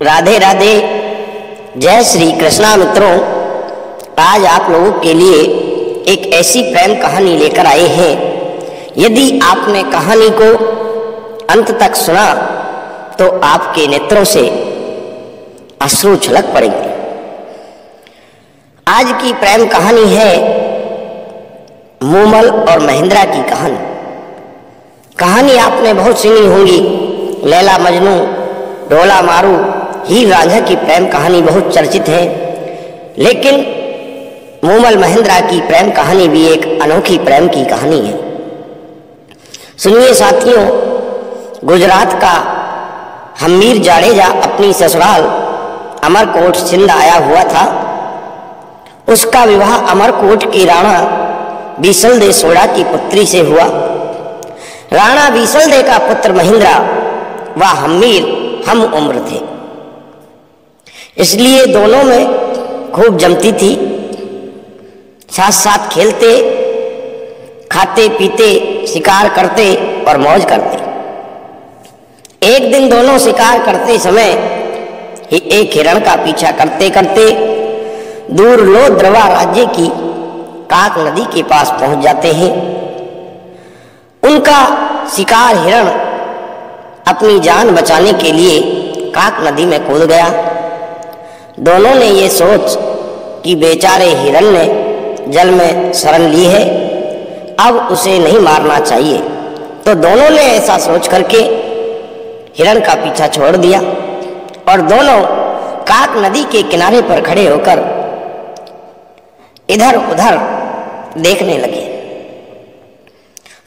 राधे राधे। जय श्री कृष्णा मित्रों, आज आप लोगों के लिए एक ऐसी प्रेम कहानी लेकर आए हैं। यदि आपने कहानी को अंत तक सुना तो आपके नेत्रों से अश्रु छलक पड़ेंगे। आज की प्रेम कहानी है मूमल और महेंद्रा की कहानी। कहानी आपने बहुत सुनी होंगी। लैला मजनू, ढोला मारू, हीर रांझा की प्रेम कहानी बहुत चर्चित है, लेकिन मूमल महेंद्रा की प्रेम कहानी भी एक अनोखी प्रेम की कहानी है। सुनिए साथियों, गुजरात का हमीर जाडेजा अपनी ससुराल अमरकोट सिंध आया हुआ था। उसका विवाह अमरकोट की राणा बीसलदेव सोडा की पुत्री से हुआ। राणा बीसलदेव का पुत्र महेंद्रा व हमीर हम उम्र थे, इसलिए दोनों में खूब जमती थी। साथ साथ खेलते, खाते पीते, शिकार करते और मौज करते। एक दिन दोनों शिकार करते समय ही एक हिरण का पीछा करते करते दूर लोद्रवा राज्य की काक नदी के पास पहुंच जाते हैं। उनका शिकार हिरण अपनी जान बचाने के लिए काक नदी में कूद गया। दोनों ने ये सोच कि बेचारे हिरण ने जल में शरण ली है, अब उसे नहीं मारना चाहिए, तो दोनों ने ऐसा सोच करके हिरण का पीछा छोड़ दिया और दोनों काक नदी के किनारे पर खड़े होकर इधर उधर देखने लगे।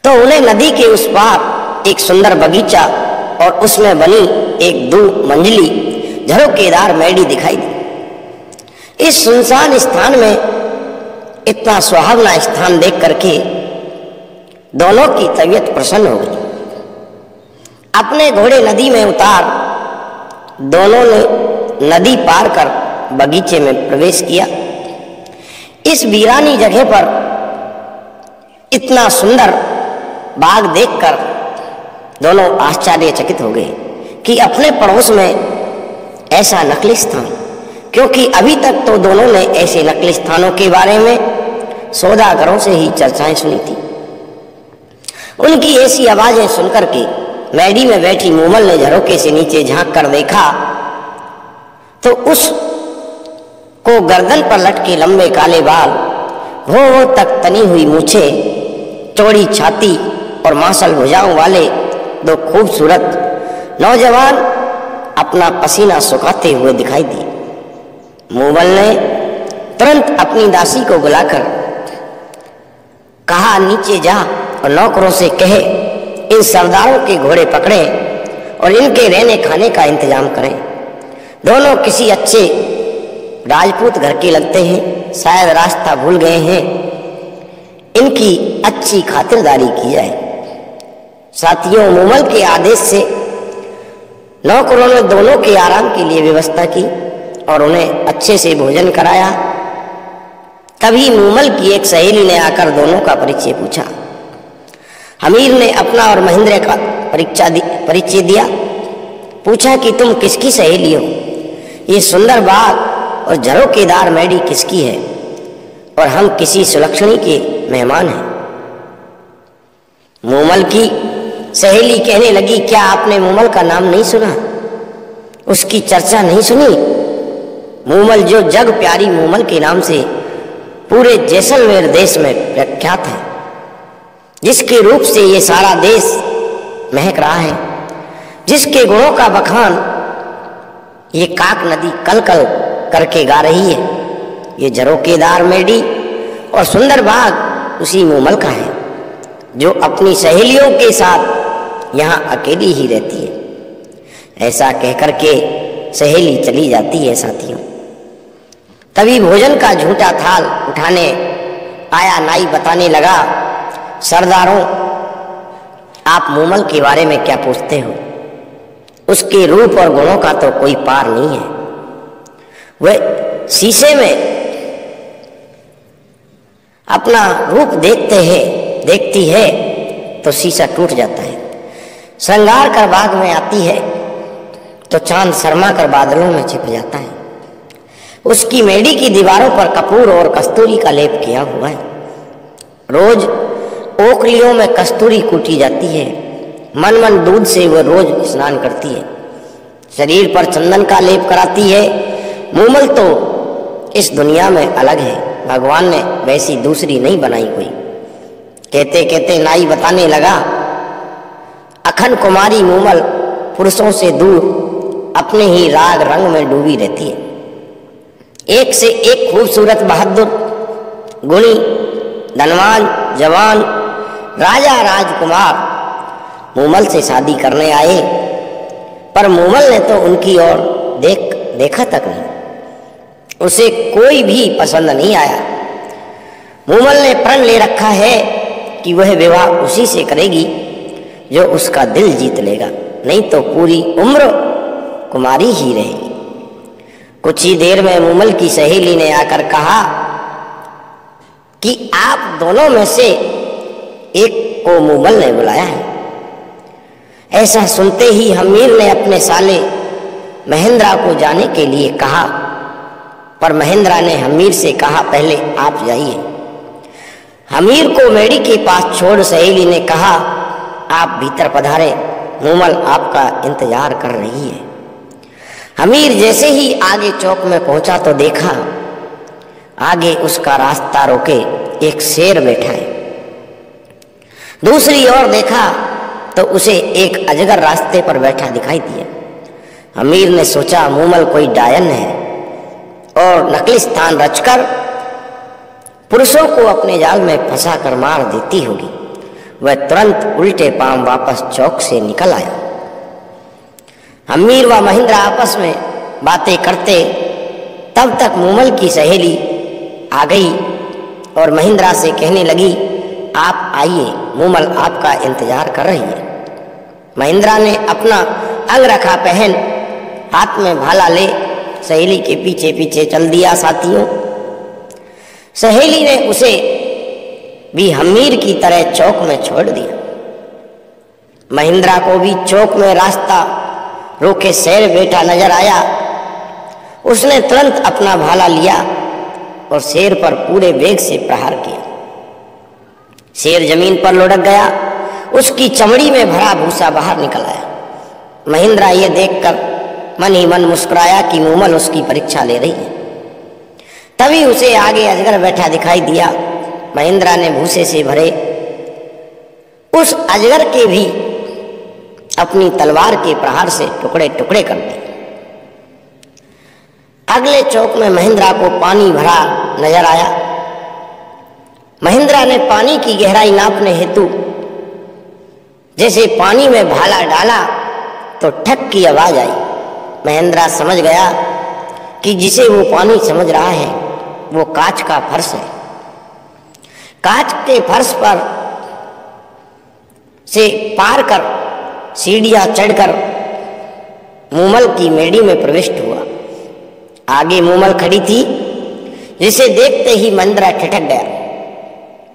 तो उन्हें नदी के उस पार एक सुंदर बगीचा और उसमें बनी एक 2 मंजिली झरोकेदार मैडी दिखाई दी। इस सुनसान स्थान में इतना सुहावना स्थान देख करके दोनों की तबीयत प्रसन्न हो गई। अपने घोड़े नदी में उतार दोनों ने नदी पार कर बगीचे में प्रवेश किया। इस वीरानी जगह पर इतना सुंदर बाग देखकर दोनों आश्चर्यचकित हो गए कि अपने पड़ोस में ऐसा नकली स्थान, क्योंकि अभी तक तो दोनों ने ऐसे नकली स्थानों के बारे में सौदागरों से ही चर्चाएं सुनी थी। उनकी ऐसी आवाजें सुनकर के मैडी में बैठी मूमल ने झरोके से नीचे झांक कर देखा तो उस को गर्दन पर लटके लंबे काले बाल, भौं तक तनी हुई मूछें, चौड़ी छाती और मांसल भुजाओं वाले 2 खूबसूरत नौजवान अपना पसीना सुखाते हुए दिखाई दिए। मूमल ने तुरंत अपनी दासी को बुलाकर कहा, नीचे जा और नौकरों से कहे इन सरदारों के घोड़े पकड़ें और इनके रहने खाने का इंतजाम करें। दोनों किसी अच्छे राजपूत घर के लगते हैं, शायद रास्ता भूल गए हैं, इनकी अच्छी खातिरदारी की जाए। साथियों, मूमल के आदेश से नौकरों ने दोनों के आराम के लिए व्यवस्था की और उन्हें अच्छे से भोजन कराया। तभी मूमल की एक सहेली ने आकर दोनों का परिचय पूछा। हमीर ने अपना और महेंद्र का परिचय दिया। पूछा कि तुम किसकी सहेली हो, ये सुंदर बाग और झरोकेदार मैडी किसकी है, और हम किसी सुलक्षणी के मेहमान हैं। मूमल की सहेली कहने लगी, क्या आपने मूमल का नाम नहीं सुना, उसकी चर्चा नहीं सुनी? मूमल जो जग प्यारी मूमल के नाम से पूरे जैसलमेर देश में प्रख्यात है, जिसके रूप से ये सारा देश महक रहा है, जिसके गुणों का बखान ये काक नदी कल कल करके गा रही है। ये झरोकेदार मैडी और सुंदर बाग उसी मूमल का है, जो अपनी सहेलियों के साथ यहाँ अकेली ही रहती है। ऐसा कहकर के सहेली चली जाती है। साथियों, तभी भोजन का झूठा थाल उठाने आया नाई बताने लगा, सरदारों, आप मूमल के बारे में क्या पूछते हो? उसके रूप और गुणों का तो कोई पार नहीं है। वह शीशे में अपना रूप देखती है तो शीशा टूट जाता है। श्रृंगार कर बाग में आती है तो चांद शर्मा कर बादलों में छिप जाता है। उसकी मेडी की दीवारों पर कपूर और कस्तूरी का लेप किया हुआ है। रोज ओखलियों में कस्तूरी कूटी जाती है। मन मन दूध से वह रोज स्नान करती है। शरीर पर चंदन का लेप कराती है। मूमल तो इस दुनिया में अलग है, भगवान ने वैसी दूसरी नहीं बनाई हुई। कहते कहते नाई बताने लगा, अखंड कुमारी मूमल पुरुषों से दूर अपने ही राग रंग में डूबी रहती है। एक से एक खूबसूरत, बहादुर, गुणी, धनवान, जवान राजा राजकुमार मूमल से शादी करने आए, पर मूमल ने तो उनकी ओर देखा तक नहीं। उसे कोई भी पसंद नहीं आया। मूमल ने प्रण ले रखा है कि वह विवाह उसी से करेगी जो उसका दिल जीत लेगा, नहीं तो पूरी उम्र कुमारी ही रहेगी। कुछ ही देर में मूमल की सहेली ने आकर कहा कि आप दोनों में से एक को मूमल ने बुलाया है। ऐसा सुनते ही हमीर ने अपने साले महेंद्रा को जाने के लिए कहा, पर महेंद्रा ने हमीर से कहा, पहले आप जाइए। हमीर को मेडी के पास छोड़ सहेली ने कहा, आप भीतर पधारे, मूमल आपका इंतजार कर रही है। हमीर जैसे ही आगे चौक में पहुंचा तो देखा आगे उसका रास्ता रोके एक शेर बैठा है। दूसरी ओर देखा तो उसे एक अजगर रास्ते पर बैठा दिखाई दिया। हमीर ने सोचा मूमल कोई डायन है और नकली स्थान रचकर पुरुषों को अपने जाल में फंसा कर मार देती होगी। वह तुरंत उल्टे पांव वापस चौक से निकल आया। हमीर व महेंद्र आपस में बातें करते, तब तक मूमल की सहेली आ गई और महेंद्रा से कहने लगी, आप आइए, मूमल आपका इंतजार कर रही है। महेंद्रा ने अपना अंगरखा पहन हाथ में भाला ले सहेली के पीछे पीछे चल दिया। साथियों, सहेली ने उसे भी हमीर की तरह चौक में छोड़ दिया। महेंद्रा को भी चौक में रास्ता रोके शेर बैठा नजर आया। उसने तुरंत अपना भाला लिया और शेर पर पूरे वेग से प्रहार किया। शेर जमीन पर लुढ़क गया। उसकी चमड़ी में भरा भूसा बाहर निकल आया। महेंद्रा ये देखकर मन ही मन मुस्कुराया कि मूमल उसकी परीक्षा ले रही है। तभी उसे आगे अजगर बैठा दिखाई दिया। महेंद्रा ने भूसे से भरे उस अजगर के भी अपनी तलवार के प्रहार से टुकड़े टुकड़े कर दिए। अगले चौक में महेंद्रा को पानी भरा नजर आया। महेंद्रा ने पानी की गहराई नापने हेतु जैसे पानी में भाला डाला तो ठक की आवाज आई। महेंद्रा समझ गया कि जिसे वो पानी समझ रहा है वो कांच का फर्श है। कांच के फर्श पर से पार कर सीढ़ियां चढ़कर मूमल की मेडी में प्रविष्ट हुआ। आगे मूमल खड़ी थी, जिसे देखते ही महेंद्रा ठिठक गया।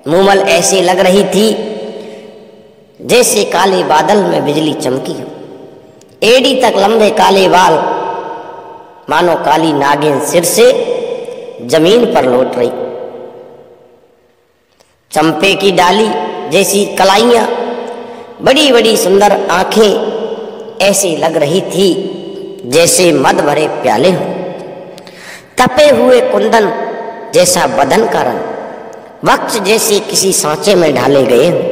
मूमल ऐसे लग रही थी जैसे काले बादल में बिजली चमकी हो। एड़ी तक लंबे काले बाल मानो काली नागिन सिर से जमीन पर लौट रही। चंपे की डाली जैसी कलाइयां, बड़ी बड़ी सुंदर आंखें ऐसे लग रही थी जैसे मद भरे प्याले हों। तपे हुए कुंदन जैसा बदन का रंग, वक्ष जैसे किसी सांचे में ढाले गए हों,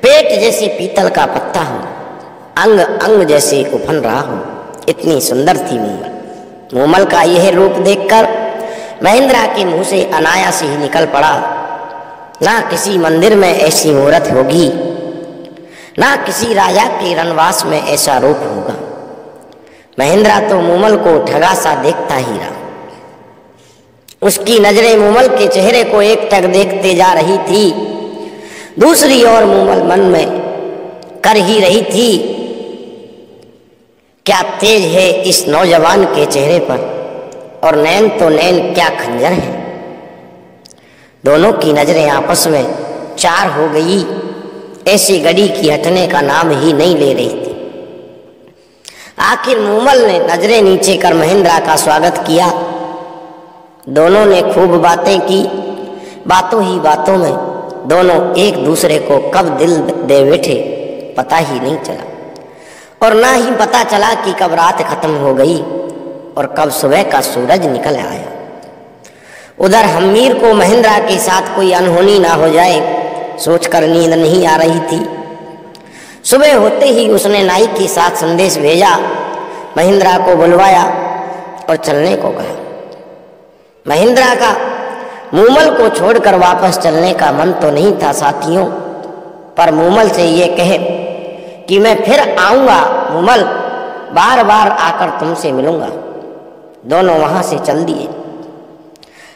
पेट जैसे पीतल का पत्ता हो, अंग अंग जैसे उफन रहा हो। इतनी सुंदर थी मूमल। मूमल का यह रूप देखकर महेंद्रा के मुंह से अनायास ही निकल पड़ा, ना किसी मंदिर में ऐसी मूर्त होगी, ना किसी राजा के रनवास में ऐसा रूप होगा। महेंद्रा तो मूमल को ठगा सा देखता ही रहा। उसकी नजरें मूमल के चेहरे को एकटक देखते जा रही थी। दूसरी ओर मूमल मन में कर ही रही थी, क्या तेज है इस नौजवान के चेहरे पर, और नैन तो नैन क्या खंजर है। दोनों की नजरें आपस में चार हो गई। ऐसी घड़ी की हटने का नाम ही नहीं ले रही थी। आखिर मूमल ने नजरें नीचे कर महेंद्रा का स्वागत किया। दोनों ने खूब बातें की। बातों ही बातों में दोनों एक दूसरे को कब दिल दे बैठे पता ही नहीं चला, और ना ही पता चला कि कब रात खत्म हो गई और कब सुबह का सूरज निकल आया। उधर हमीर को महेंद्रा के साथ कोई अनहोनी ना हो जाए सोचकर नींद नहीं आ रही थी। सुबह होते ही उसने नाई के साथ संदेश भेजा, महेंद्रा को बुलवाया और चलने को कहा। महेंद्रा का मूमल को छोड़कर वापस चलने का मन तो नहीं था साथियों, पर मूमल से ये कहे कि मैं फिर आऊँगा मूमल, बार बार आकर तुमसे मिलूँगा। दोनों वहाँ से चल दिए।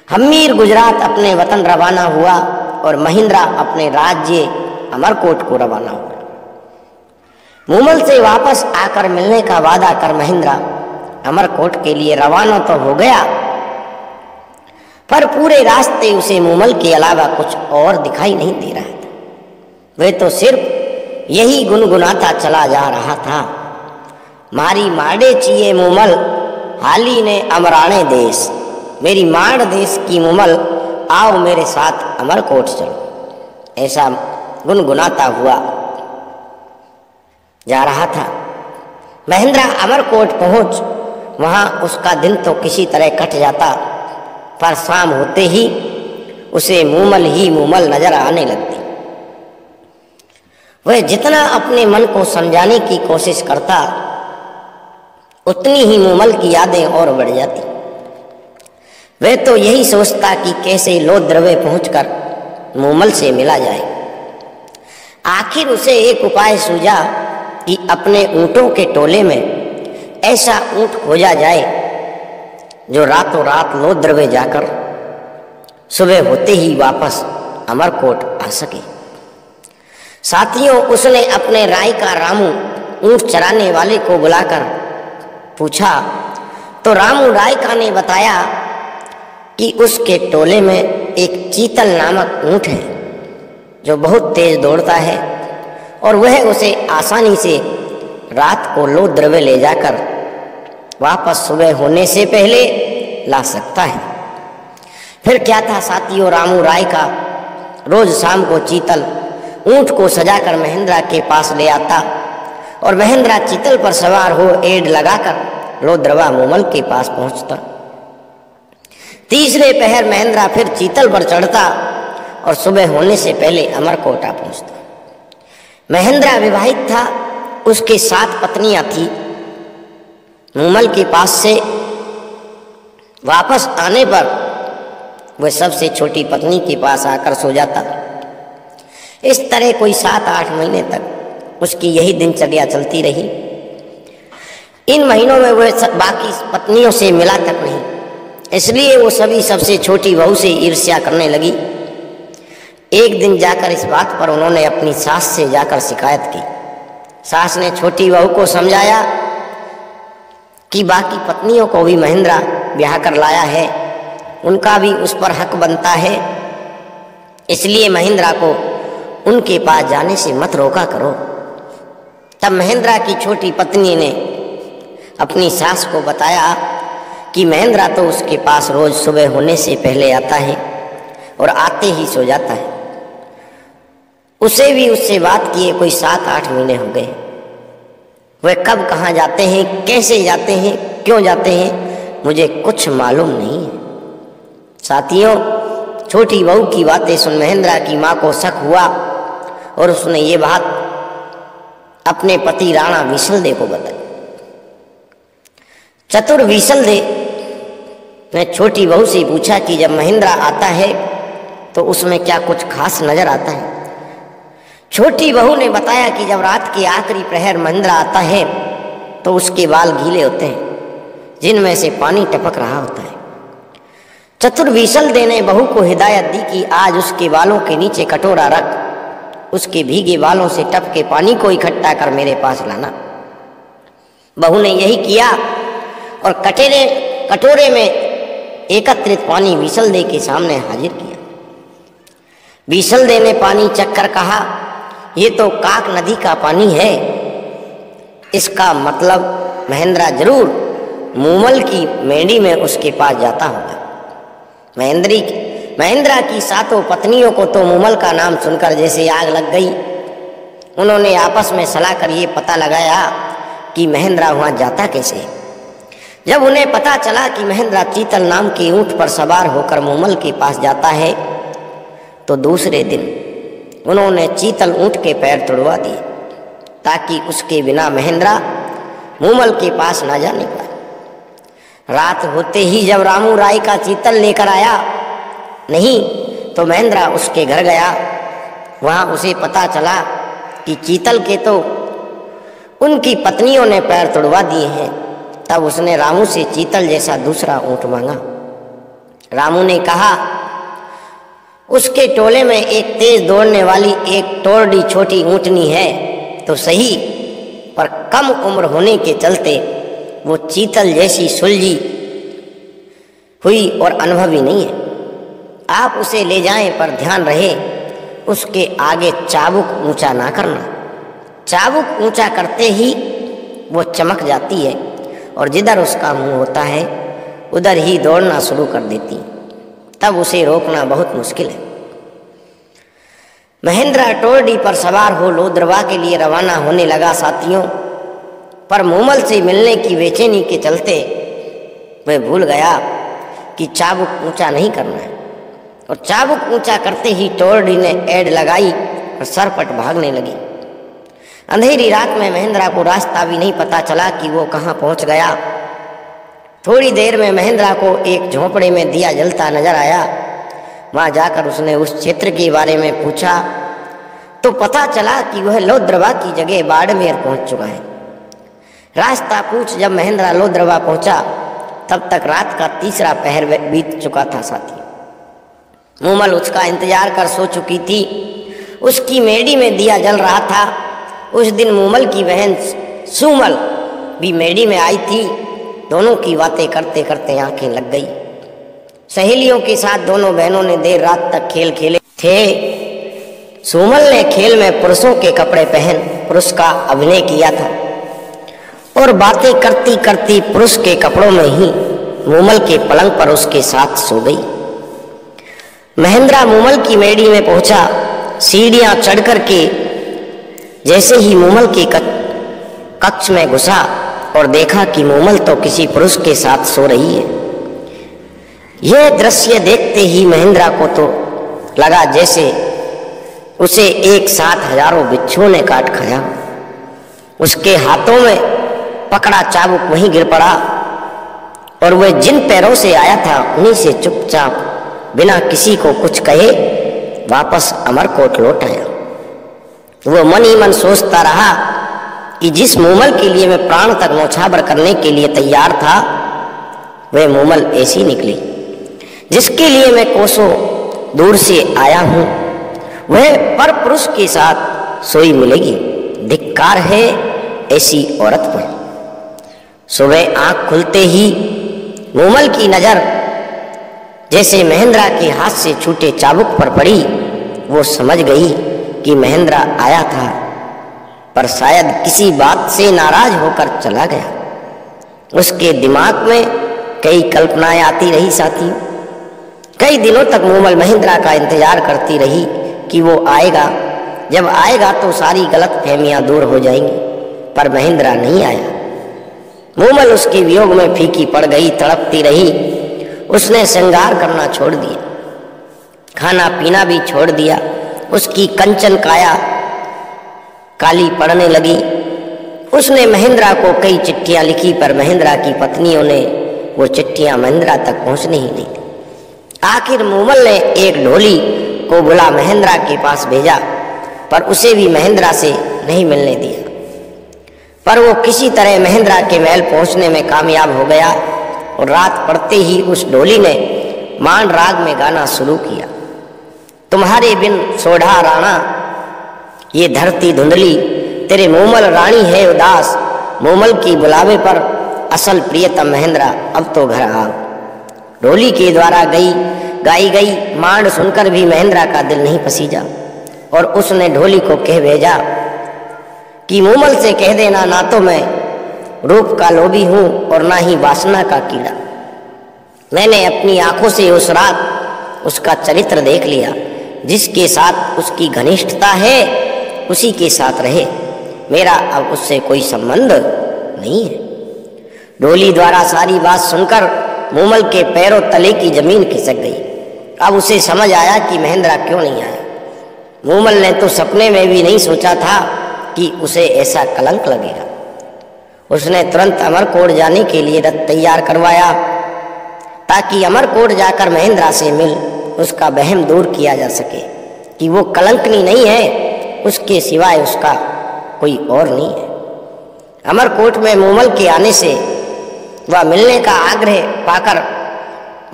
हमीर गुजरात अपने वतन रवाना हुआ और महेंद्रा अपने राज्य अमरकोट को रवाना हुआ। मूमल से वापस आकर मिलने का वादा कर महेंद्रा अमरकोट के लिए रवाना तो हो गया, पर पूरे रास्ते उसे मूमल के अलावा कुछ और दिखाई नहीं दे रहा था। वह तो सिर्फ यही गुनगुनाता चला जा रहा था, मारी माड़े चिए मूमल हाली ने अमराणे देश, मेरी माड़ देश की मूमल आओ मेरे साथ अमरकोट चलो, ऐसा गुनगुनाता हुआ जा रहा था। महेंद्रा अमरकोट पहुंच वहां उसका दिन तो किसी तरह कट जाता, पर शाम होते ही उसे मूमल ही मूमल नजर आने लगती। वह जितना अपने मन को समझाने की कोशिश करता उतनी ही मूमल की यादें और बढ़ जाती। वह तो यही सोचता कि कैसे लोद्रवे पहुंचकर मूमल से मिला जाए। आखिर उसे एक उपाय सूझा कि अपने ऊँटों के टोले में ऐसा ऊँट खोजा जाए जो रातों रात लोद्रवे जाकर सुबह होते ही वापस अमरकोट आ सके। साथियों, उसने अपने राय का रामू ऊँट चराने वाले को बुलाकर पूछा तो रामू रायका ने बताया कि उसके टोले में एक चीतल नामक ऊँट है जो बहुत तेज दौड़ता है और वह उसे आसानी से रात को लोद्रवे ले जाकर वापस सुबह होने से पहले ला सकता है। फिर क्या था साथियों, रामू रायका रोज शाम को चीतल ऊँट को सजाकर महेंद्रा के पास ले आता और महेंद्रा चीतल पर सवार हो एड़ लगाकर लोद्रवा मूमल के पास पहुंचता। तीसरे पहर महेंद्रा फिर चीतल पर चढ़ता और सुबह होने से पहले अमरकोट आ पहुंचता। महेंद्रा विवाहित था, उसके 7 पत्नियां थी। मूमल के पास से वापस आने पर वह सबसे छोटी पत्नी के पास आकर सो जाता। इस तरह कोई 7-8 महीने तक उसकी यही दिनचर्या चलती रही। इन महीनों में वह बाकी पत्नियों से मिला तक नहीं, इसलिए वो सभी सबसे छोटी बहू से ईर्ष्या करने लगी। एक दिन जाकर इस बात पर उन्होंने अपनी सास से जाकर शिकायत की। सास ने छोटी बहू को समझाया कि बाकी पत्नियों को भी महेंद्रा ब्याह कर लाया है, उनका भी उस पर हक बनता है, इसलिए महेंद्रा को उनके पास जाने से मत रोका करो। तब महेंद्रा की छोटी पत्नी ने अपनी सास को बताया कि महेंद्रा तो उसके पास रोज सुबह होने से पहले आता है और आते ही सो जाता है। उसे भी उससे बात किए कोई 7-8 महीने हो गए। वह कब कहाँ जाते हैं, कैसे जाते हैं, क्यों जाते हैं, मुझे कुछ मालूम नहीं है। साथियों, छोटी बहू की बातें सुन महेंद्रा की माँ को शक हुआ और उसने ये बात अपने पति राणा विसलदे को बताई। चतुर विसलदे ने छोटी बहू से पूछा कि जब महेंद्रा आता है तो उसमें क्या कुछ खास नजर आता है। छोटी बहू ने बताया कि जब रात के आखिरी प्रहर महेंद्रा आता है तो उसके बाल गीले होते हैं जिनमें से पानी टपक रहा होता है। चतुर विसलदे ने बहू को हिदायत दी कि आज उसके बालों के नीचे कटोरा रख, उसके भीगे बालों से टपके पानी को इकट्ठा कर मेरे पास लाना। बहू ने यही किया और कटोरे में एकत्रित पानी विसलदे के सामने हाजिर किया। विसलदे ने पानी चखकर कहा, ये तो काक नदी का पानी है, इसका मतलब महेंद्रा जरूर मूमल की मेंढी में उसके पास जाता होगा। महेंद्रा की सातों पत्नियों को तो मूमल का नाम सुनकर जैसे आग लग गई। उन्होंने आपस में सलाह कर ये पता लगाया कि महेंद्रा वहाँ जाता कैसे। जब उन्हें पता चला कि महेंद्रा चीतल नाम के ऊंट पर सवार होकर मूमल के पास जाता है, तो दूसरे दिन उन्होंने चीतल ऊंट के पैर तुड़वा दिए ताकि उसके बिना महेंद्रा मूमल के पास ना जाने पाए। रात होते ही जब रामू राय का चीतल लेकर आया नहीं तो महेंद्रा उसके घर गया। वहाँ उसे पता चला कि चीतल के तो उनकी पत्नियों ने पैर तुड़वा दिए हैं। तब उसने रामू से चीतल जैसा दूसरा ऊंट मांगा। रामू ने कहा उसके टोले में एक तेज दौड़ने वाली एक टोरडी छोटी ऊंटनी है तो सही, पर कम उम्र होने के चलते वो चीतल जैसी सुलझी हुई और अनुभवी नहीं है। आप उसे ले जाएं, पर ध्यान रहे उसके आगे चाबुक ऊंचा ना करना। चाबुक ऊंचा करते ही वो चमक जाती है और जिधर उसका मुंह होता है उधर ही दौड़ना शुरू कर देती है। तब उसे रोकना बहुत मुश्किल है। महेंद्रा टोरडी पर सवार हो लोद्रवा के लिए रवाना होने लगा साथियों, पर मूमल से मिलने की बेचैनी के चलते वह भूल गया कि चाबुक ऊंचा नहीं करना है, और चाबुक ऊंचा करते ही टोरडी ने एड़ लगाई और सरपट भागने लगी। अंधेरी रात में महेंद्रा को रास्ता भी नहीं पता चला कि वो कहाँ पहुंच गया। थोड़ी देर में महेंद्रा को एक झोंपड़े में दिया जलता नजर आया। वहां जाकर उसने उस क्षेत्र के बारे में पूछा तो पता चला कि वह लोद्रवा की जगह बाड़मेर पहुंच चुका है। रास्ता पूछ जब महेंद्रा लोद्रवा पहुंचा तब तक रात का तीसरा पहर बीत चुका था साथी। मूमल उसका इंतजार कर सो चुकी थी। उसकी मेडी में दिया जल रहा था। उस दिन मूमल की बहन सुमल भी मेडी में आई थी। दोनों की बातें करते करते आंखें लग गई। सहेलियों के साथ दोनों बहनों ने देर रात तक खेल खेले थे। सुमल ने खेल में पुरुषों के कपड़े पहन पुरुष का अभिनय किया था और बातें करती करती पुरुष के कपड़ों में ही मूमल के पलंग पर उसके साथ सो गई। महेंद्रा मूमल की मेडी में पहुंचा। सीढ़ियां चढ़ करके जैसे ही मूमल के कक्ष में घुसा और देखा कि मूमल तो किसी पुरुष के साथ सो रही है। यह दृश्य देखते ही महेंद्रा को तो लगा जैसे उसे एक साथ हजारों बिच्छुओं ने काट खाया। उसके हाथों में पकड़ा चाबुक वहीं गिर पड़ा और वह जिन पैरों से आया था उन्हीं से चुपचाप बिना किसी को कुछ कहे वापस अमरकोट लौट आया। वो मन ही मन सोचता रहा कि जिस मूमल के लिए मैं प्राण तक न्यौछावर करने के लिए तैयार था वह मूमल ऐसी निकली। जिसके लिए मैं कोसों दूर से आया हूं वह पर पुरुष के साथ सोई मिलेगी। धिक्कार है ऐसी औरत पर। सुबह आंख खुलते ही मूमल की नजर जैसे महेंद्रा के हाथ से छूटे चाबुक पर पड़ी। वो समझ गई कि महेंद्रा आया था पर शायद किसी बात से नाराज होकर चला गया। उसके दिमाग में कई कल्पनाएं आती रही साथी। कई दिनों तक मूमल महेंद्रा का इंतजार करती रही कि वो आएगा। जब आएगा तो सारी गलतफहमियां दूर हो जाएंगी, पर महेंद्रा नहीं आया। मूमल उसके वियोग में फीकी पड़ गई, तड़पती रही। उसने श्रृंगार करना छोड़ दिया, खाना पीना भी छोड़ दिया। उसकी कंचन काया काली पड़ने लगी। उसने महेंद्रा को कई चिट्ठियां लिखी, पर महेंद्रा की पत्नियों ने वो चिट्ठियां महेंद्रा तक पहुंचने ही नहीं दी। आखिर मूमल ने एक ढोली को बुला महेंद्रा के पास भेजा, पर उसे भी महेंद्रा से नहीं मिलने दिया। पर वो किसी तरह महेंद्रा के महल पहुंचने में कामयाब हो गया और रात पड़ते ही उस ढोली ने मांड राग में गाना शुरू किया। तुम्हारे बिन सोढ़ा राणा ये धरती धुंधली, तेरे मूमल रानी है उदास। मूमल की बुलावे पर असल प्रियतम महेंद्रा अब तो घर आओ। ढोली के द्वारा गाई गई मांड सुनकर भी महेंद्रा का दिल नहीं पसीजा और उसने ढोली को कह भेजा कि मूमल से कह देना ना तो मैं रूप का लोभी हूँ और ना ही वासना का कीड़ा। मैंने अपनी आंखों से उस रात उसका चरित्र देख लिया। जिसके साथ उसकी घनिष्ठता है उसी के साथ रहे, मेरा अब उससे कोई संबंध नहीं है। डोली द्वारा सारी बात सुनकर मूमल के पैरों तले की जमीन खिसक गई। अब उसे समझ आया कि महेंद्रा क्यों नहीं आया। मूमल ने तो सपने में भी नहीं सोचा था कि उसे ऐसा कलंक लगेगा। उसने तुरंत अमरकोट जाने के लिए रथ तैयार करवाया ताकि अमरकोट जाकर महेंद्रा से मिल उसका वहम दूर किया जा सके कि वो कलंकनी नहीं है, उसके सिवाय उसका कोई और नहीं है। अमरकोट में मूमल के आने से वह मिलने का आग्रह पाकर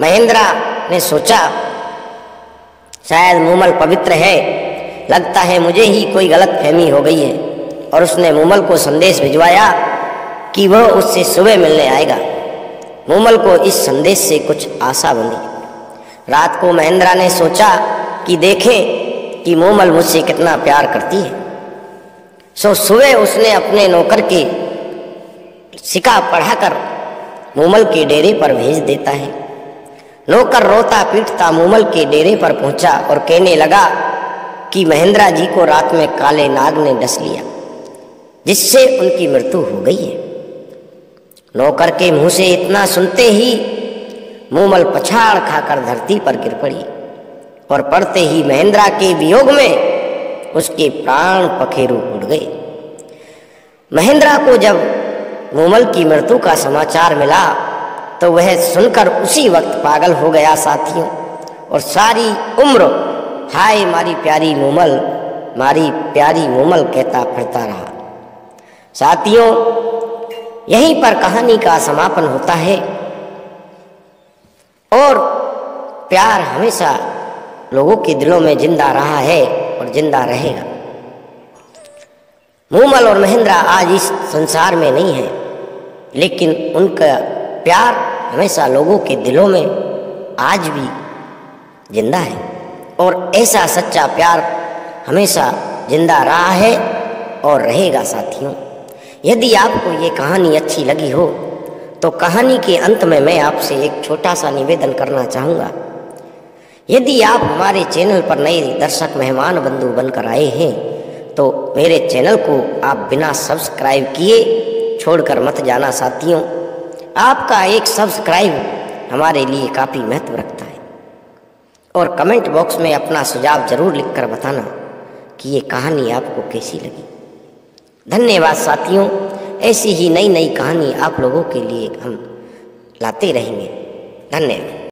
महेंद्रा ने सोचा शायद मूमल पवित्र है, लगता है मुझे ही कोई गलत फहमी हो गई है, और उसने मूमल को संदेश भिजवाया कि वह उससे सुबह मिलने आएगा। मूमल को इस संदेश से कुछ आशा बंधी। रात को महेंद्रा ने सोचा कि देखें कि मूमल मुझसे कितना प्यार करती है। सो सुबह उसने अपने नौकर के सिक्का पढ़ाकर मूमल के डेरे पर भेज देता है। नौकर रोता पीटता मूमल के डेरे पर पहुंचा और कहने लगा कि महेंद्रा जी को रात में काले नाग ने डस लिया, जिससे उनकी मृत्यु हो गई है। नौकर के मुंह से इतना सुनते ही मूमल पछाड़ खाकर धरती पर गिर पड़ी और पड़ते ही महेंद्रा के वियोग में उसके प्राण पखेरु उड़ गए। महेंद्रा को जब मूमल की मृत्यु का समाचार मिला तो वह सुनकर उसी वक्त पागल हो गया साथियों, और सारी उम्र हाय मारी प्यारी मूमल, मारी प्यारी मूमल कहता फिरता रहा। साथियों, यहीं पर कहानी का समापन होता है और प्यार हमेशा लोगों के दिलों में जिंदा रहा है और जिंदा रहेगा। मूमल और महेंद्रा आज इस संसार में नहीं है, लेकिन उनका प्यार हमेशा लोगों के दिलों में आज भी जिंदा है, और ऐसा सच्चा प्यार हमेशा जिंदा रहा है और रहेगा। साथियों, यदि आपको ये कहानी अच्छी लगी हो तो कहानी के अंत में मैं आपसे एक छोटा सा निवेदन करना चाहूँगा। यदि आप हमारे चैनल पर नए दर्शक मेहमान बंधु बनकर आए हैं तो मेरे चैनल को आप बिना सब्सक्राइब किए छोड़कर मत जाना। साथियों, आपका एक सब्सक्राइब हमारे लिए काफ़ी महत्व रखता है, और कमेंट बॉक्स में अपना सुझाव जरूर लिखकर बताना कि ये कहानी आपको कैसी लगी। धन्यवाद साथियों, ऐसी ही नई नई कहानी आप लोगों के लिए हम लाते रहेंगे। धन्यवाद।